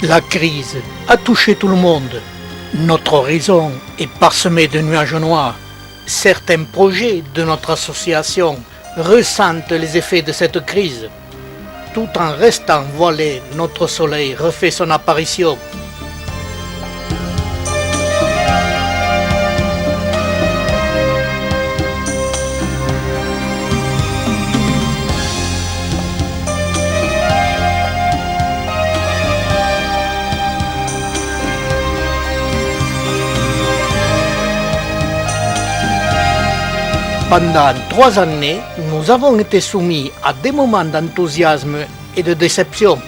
La crise a touché tout le monde. Notre horizon est parsemé de nuages noirs. Certains projets de notre association ressentent les effets de cette crise. Tout en restant voilé, notre soleil refait son apparition. Pendant 3 années, nous avons été soumis à des moments d'enthousiasme et de déception.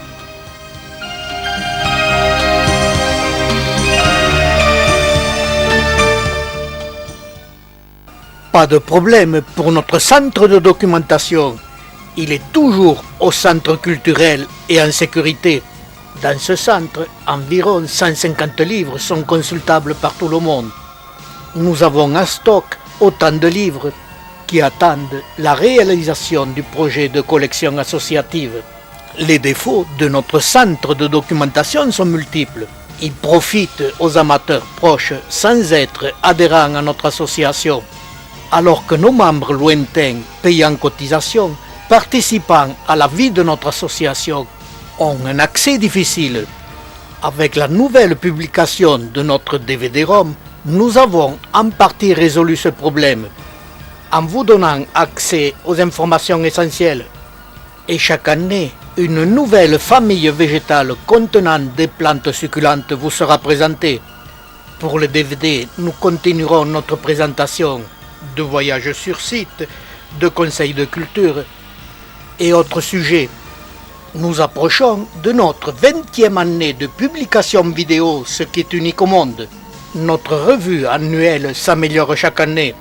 Pas de problème pour notre centre de documentation. Il est toujours au centre culturel et en sécurité. Dans ce centre, environ 150 livres sont consultables par tout le monde. Nous avons en stock autant de livres qui attendent la réalisation du projet de collection associative. Les défauts de notre centre de documentation sont multiples. Il profite aux amateurs proches sans être adhérents à notre association, alors que nos membres lointains, payant cotisation, participant à la vie de notre association, ont un accès difficile. Avec la nouvelle publication de notre DVD-ROM, nous avons en partie résolu ce problème, en vous donnant accès aux informations essentielles. Et chaque année, une nouvelle famille végétale contenant des plantes succulentes vous sera présentée. Pour le DVD, nous continuerons notre présentation de voyages sur site, de conseils de culture et autres sujets. Nous approchons de notre 20e année de publication vidéo, ce qui est unique au monde. Notre revue annuelle s'améliore chaque année.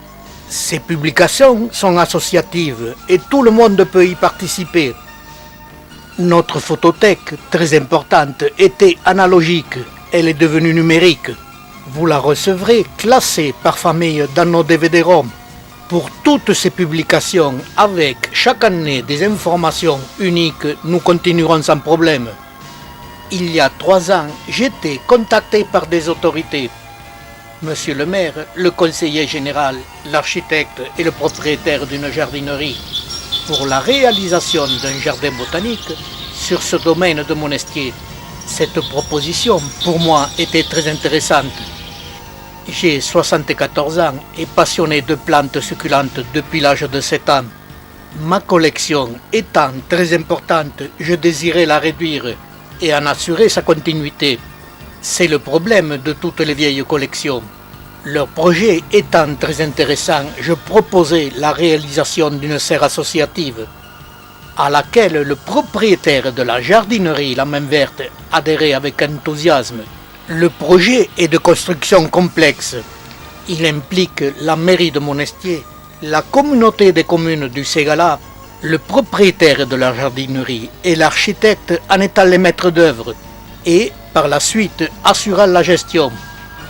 Ces publications sont associatives et tout le monde peut y participer. Notre photothèque, très importante, était analogique. Elle est devenue numérique. Vous la recevrez classée par famille dans nos DVD-ROM. Pour toutes ces publications, avec chaque année des informations uniques, nous continuerons sans problème. Il y a 3 ans, j'étais contacté par des autorités. Monsieur le maire, le conseiller général, l'architecte et le propriétaire d'une jardinerie, pour la réalisation d'un jardin botanique sur ce domaine de Monestier. Cette proposition, pour moi, était très intéressante. J'ai 74 ans et passionné de plantes succulentes depuis l'âge de 7 ans. Ma collection étant très importante, je désirais la réduire et en assurer sa continuité. C'est le problème de toutes les vieilles collections. Leur projet étant très intéressant, je proposais la réalisation d'une serre associative, à laquelle le propriétaire de la jardinerie La Main Verte adhérait avec enthousiasme. Le projet est de construction complexe. Il implique la mairie de Monestier, la communauté des communes du Ségala, le propriétaire de la jardinerie et l'architecte en étant les maîtres d'œuvre, et par la suite assurant la gestion.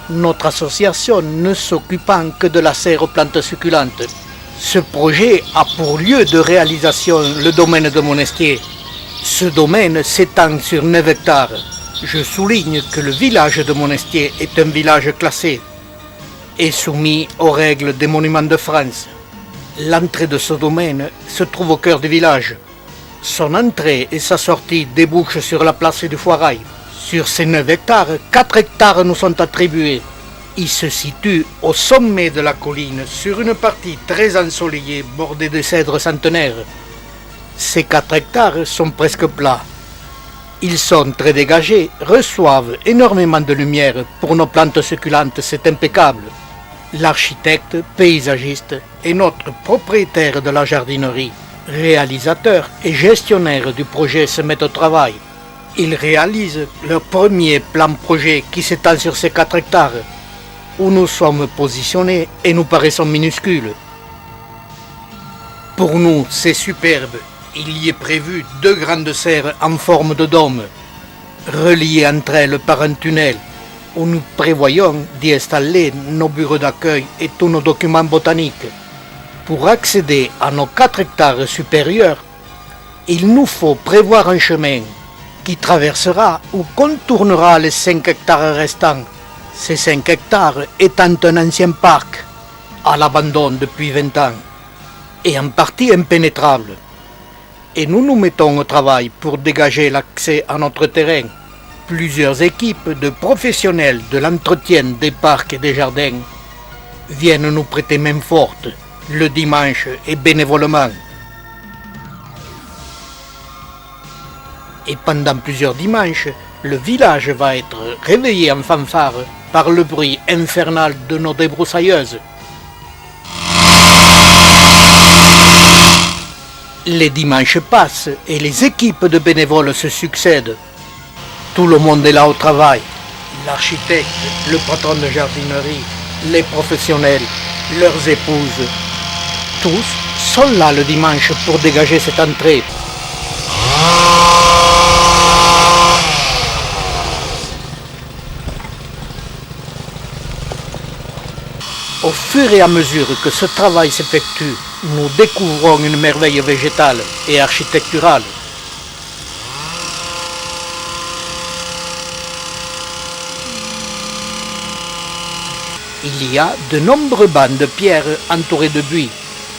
Notre association ne s'occupant que de la serre aux plantes succulentes. Ce projet a pour lieu de réalisation le domaine de Monestier. Ce domaine s'étend sur 9 hectares. Je souligne que le village de Monestier est un village classé et soumis aux règles des monuments de France. L'entrée de ce domaine se trouve au cœur du village. Son entrée et sa sortie débouchent sur la place du Foirail. Sur ces 9 hectares, 4 hectares nous sont attribués. Ils se situent au sommet de la colline, sur une partie très ensoleillée bordée de cèdres centenaires. Ces 4 hectares sont presque plats. Ils sont très dégagés, reçoivent énormément de lumière. Pour nos plantes succulentes, c'est impeccable. L'architecte, paysagiste, est notre propriétaire de la jardinerie. Réalisateur et gestionnaire du projet se mettent au travail. Ils réalisent leur premier plan projet qui s'étend sur ces 4 hectares, où nous sommes positionnés et nous paraissons minuscules. Pour nous, c'est superbe. Il y est prévu 2 grandes serres en forme de dôme, reliées entre elles par un tunnel, où nous prévoyons d'y installer nos bureaux d'accueil et tous nos documents botaniques. Pour accéder à nos 4 hectares supérieurs, il nous faut prévoir un chemin qui traversera ou contournera les 5 hectares restants. Ces 5 hectares étant un ancien parc, à l'abandon depuis 20 ans, et en partie impénétrable. Et nous nous mettons au travail pour dégager l'accès à notre terrain. Plusieurs équipes de professionnels de l'entretien des parcs et des jardins viennent nous prêter main forte le dimanche et bénévolement. Et pendant plusieurs dimanches, le village va être réveillé en fanfare par le bruit infernal de nos débroussailleuses. Les dimanches passent et les équipes de bénévoles se succèdent. Tout le monde est là au travail. L'architecte, le patron de jardinerie, les professionnels, leurs épouses. Tous sont là le dimanche pour dégager cette entrée. Au fur et à mesure que ce travail s'effectue, nous découvrons une merveille végétale et architecturale. Il y a de nombreux bancs de pierre entourés de buis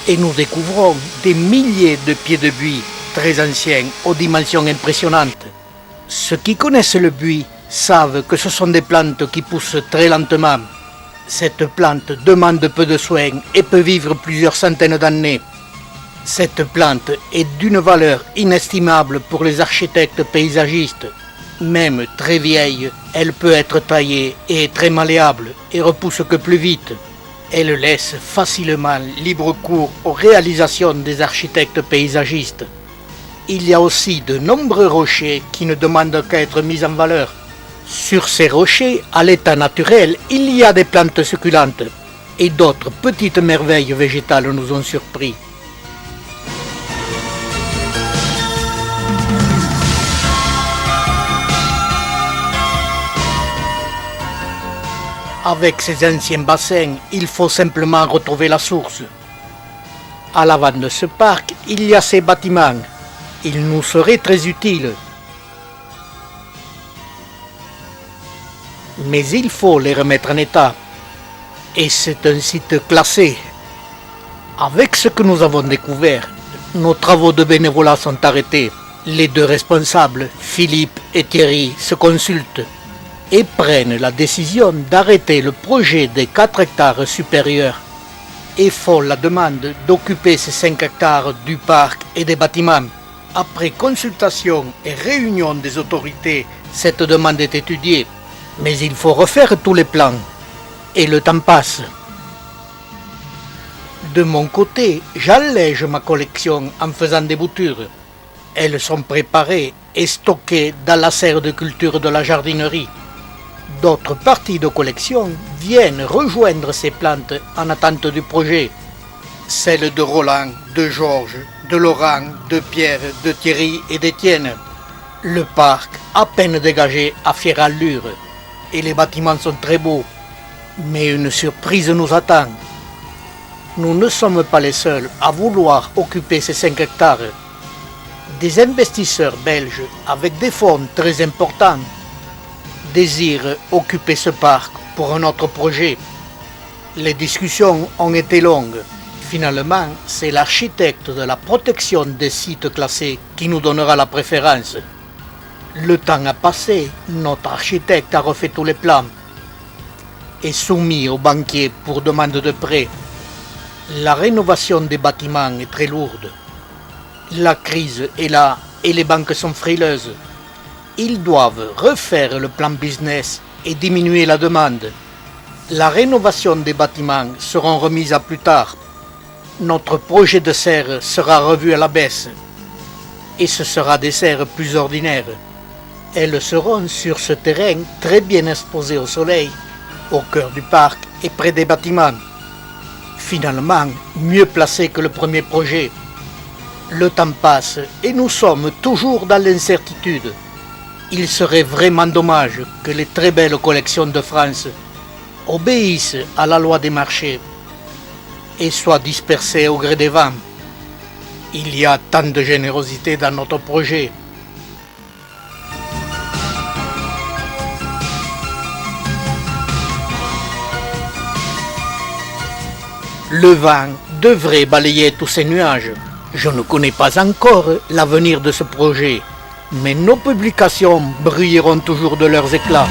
et nous découvrons des milliers de pieds de buis très anciens aux dimensions impressionnantes. Ceux qui connaissent le buis savent que ce sont des plantes qui poussent très lentement. Cette plante demande peu de soins et peut vivre plusieurs centaines d'années. Cette plante est d'une valeur inestimable pour les architectes paysagistes. Même très vieille, elle peut être taillée et est très malléable et repousse que plus vite. Elle laisse facilement libre cours aux réalisations des architectes paysagistes. Il y a aussi de nombreux rochers qui ne demandent qu'à être mis en valeur. Sur ces rochers, à l'état naturel, il y a des plantes succulentes et d'autres petites merveilles végétales nous ont surpris. Avec ces anciens bassins, il faut simplement retrouver la source. À l'avant de ce parc, il y a ces bâtiments. Ils nous seraient très utiles. Mais il faut les remettre en état. Et c'est un site classé. Avec ce que nous avons découvert, nos travaux de bénévolat sont arrêtés. Les deux responsables, Philippe et Thierry, se consultent et prennent la décision d'arrêter le projet des 4 hectares supérieurs et font la demande d'occuper ces 5 hectares du parc et des bâtiments. Après consultation et réunion des autorités, cette demande est étudiée. Mais il faut refaire tous les plans. Et le temps passe. De mon côté, j'allège ma collection en faisant des boutures. Elles sont préparées et stockées dans la serre de culture de la jardinerie. D'autres parties de collection viennent rejoindre ces plantes en attente du projet. Celles de Roland, de Georges, de Laurent, de Pierre, de Thierry et d'Étienne. Le parc, à peine dégagé, a fière allure. Et les bâtiments sont très beaux. Mais une surprise nous attend. Nous ne sommes pas les seuls à vouloir occuper ces 5 hectares. Des investisseurs belges avec des fonds très importants désirent occuper ce parc pour un autre projet. Les discussions ont été longues. Finalement, c'est l'architecte de la protection des sites classés qui nous donnera la préférence. Le temps a passé, notre architecte a refait tous les plans et soumis au banquier pour demande de prêt. La rénovation des bâtiments est très lourde. La crise est là et les banques sont frileuses. Ils doivent refaire le plan business et diminuer la demande. La rénovation des bâtiments sera remise à plus tard. Notre projet de serre sera revu à la baisse et ce sera des serres plus ordinaires. Elles seront sur ce terrain très bien exposées au soleil, au cœur du parc et près des bâtiments. Finalement, mieux placées que le premier projet. Le temps passe et nous sommes toujours dans l'incertitude. Il serait vraiment dommage que les très belles collections de France obéissent à la loi des marchés et soient dispersées au gré des vents. Il y a tant de générosité dans notre projet. Le vent devrait balayer tous ces nuages. Je ne connais pas encore l'avenir de ce projet, mais nos publications brilleront toujours de leurs éclats.